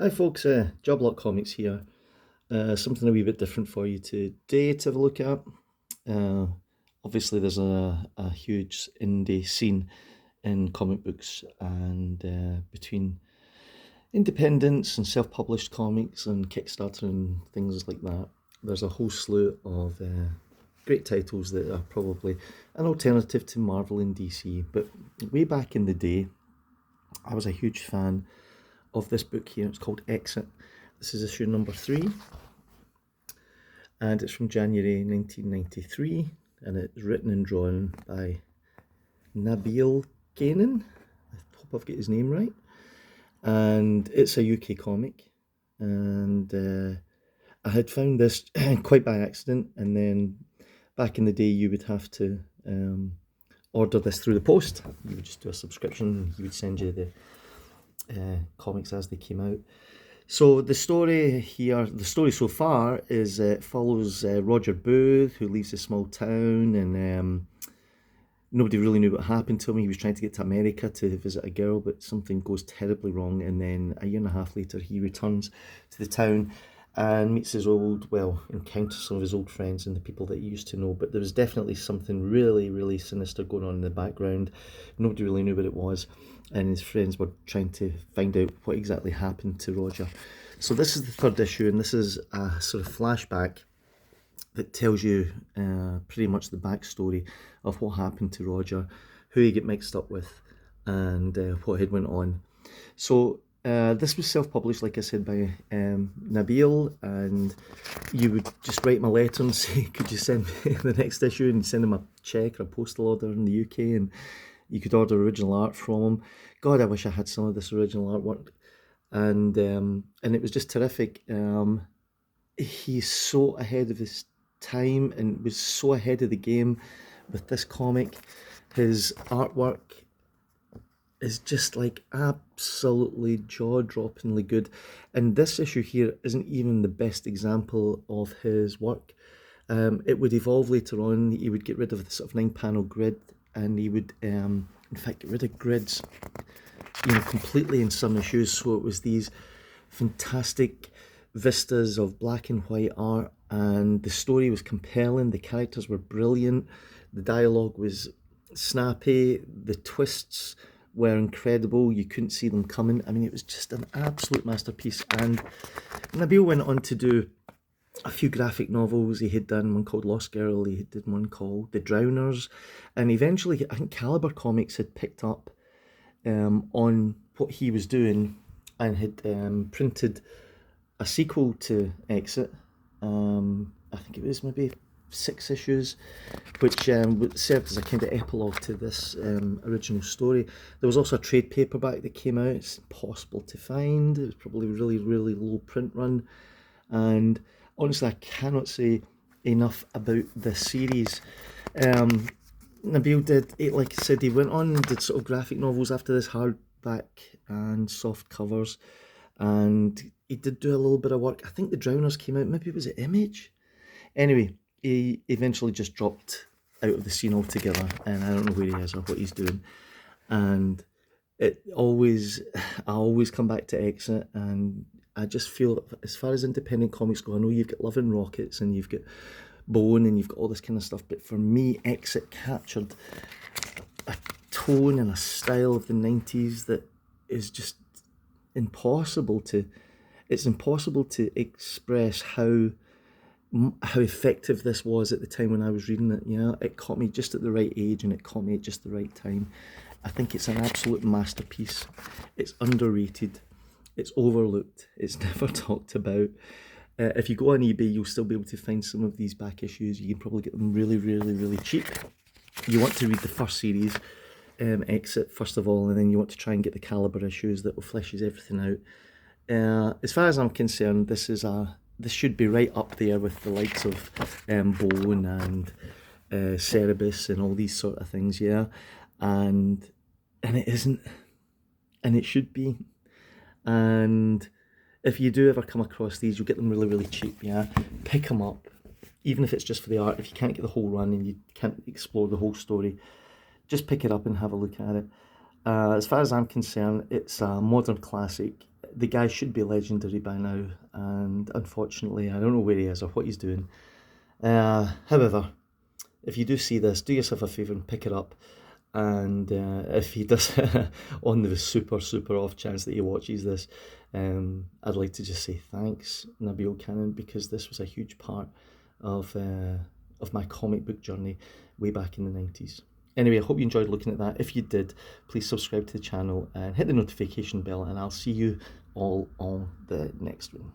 Hi folks, Job Comics here. Something a wee bit different for you today to have a look at. Uh, Obviously, there's a huge indie scene in comic books, and between independents and self-published comics and Kickstarter and things like that, there's a whole slew of great titles that are probably an alternative to Marvel and DC. But way back in the day, I was a huge fan of this book here. It's called Exit. This is issue number 3, and it's from January 1993, and it's written and drawn by Nabiel Kanan. I hope I've got his name right. And it's a UK comic, and I had found this quite by accident, and then back in the day you would have to order this through the post. You would just do a subscription, and he would send you the comics as they came out. So the story here, the story so far is it follows Roger Booth, who leaves a small town, and nobody really knew what happened to him. He was trying to get to America to visit a girl, but something goes terribly wrong, and then a year and a half later he returns to the town and meets his encounters some of his old friends and the people that he used to know. But there was definitely something really, really sinister going on in the background. Nobody really knew what it was, and his friends were trying to find out what exactly happened to Roger. So this is the third issue, and this is a sort of flashback that tells you pretty much the backstory of what happened to Roger, who he get mixed up with, and what had went on. So this was self-published, like I said, by Nabil, and you would just write him a letter and say, could you send me the next issue, and send him a check or a postal order in the UK, and you could order original art from him. God, I wish I had some of this original artwork. And it was just terrific. He's so ahead of his time and was so ahead of the game with this comic. His artwork is just like absolutely jaw-droppingly good, and this issue here isn't even the best example of his work. It would evolve later on. He would get rid of the sort of 9-panel grid, and he would in fact get rid of grids completely in some issues. So it was these fantastic vistas of black and white art, and the story was compelling, the characters were brilliant, the dialogue was snappy, the twists were incredible, you couldn't see them coming. I mean, it was just an absolute masterpiece. And Nabil went on to do a few graphic novels. He had done one called Lost Girl, he did one called The Drowners, and eventually I think Caliber Comics had picked up on what he was doing and had printed a sequel to Exit. I think it was maybe 6 issues, which served as a kind of epilogue to this original story. There was also a trade paperback that came out. It's impossible to find. It was probably a really, really low print run. And honestly, I cannot say enough about this series. Nabil did, like I said, he went on and did sort of graphic novels after this, hardback and soft covers, and he did do a little bit of work. I think The Drowners came out, maybe it was at Image. Anyway, he eventually just dropped out of the scene altogether, and I don't know where he is or what he's doing. And I always come back to Exit, and I just feel, as far as independent comics go, I know you've got Love and Rockets and you've got Bone and you've got all this kind of stuff, but for me, Exit captured a tone and a style of the 90s that is just impossible to express how effective this was at the time when I was reading it. It caught me just at the right age, and it caught me at just the right time. I think it's an absolute masterpiece. It's underrated, it's overlooked, it's never talked about. If you go on eBay, you'll still be able to find some of these back issues. You can probably get them really, really, really cheap. You want to read the first series, Exit, first of all, and then you want to try and get the Caliber issues that will fleshes everything out. As far as I'm concerned, this should be right up there with the likes of Bone and Cerebus and all these sort of things, and it isn't, and it should be. And if you do ever come across these, you'll get them really, really cheap, pick them up, even if it's just for the art. If you can't get the whole run and you can't explore the whole story, just pick it up and have a look at it. As far as I'm concerned, it's a modern classic. The guy should be legendary by now, and unfortunately, I don't know where he is or what he's doing. However, if you do see this, do yourself a favour and pick it up. And if he does, on the super off chance that he watches this, I'd like to just say thanks, Nabiel Kanan, because this was a huge part of my comic book journey way back in the 90s. Anyway, I hope you enjoyed looking at that. If you did, please subscribe to the channel and hit the notification bell, and I'll see you all on the next one.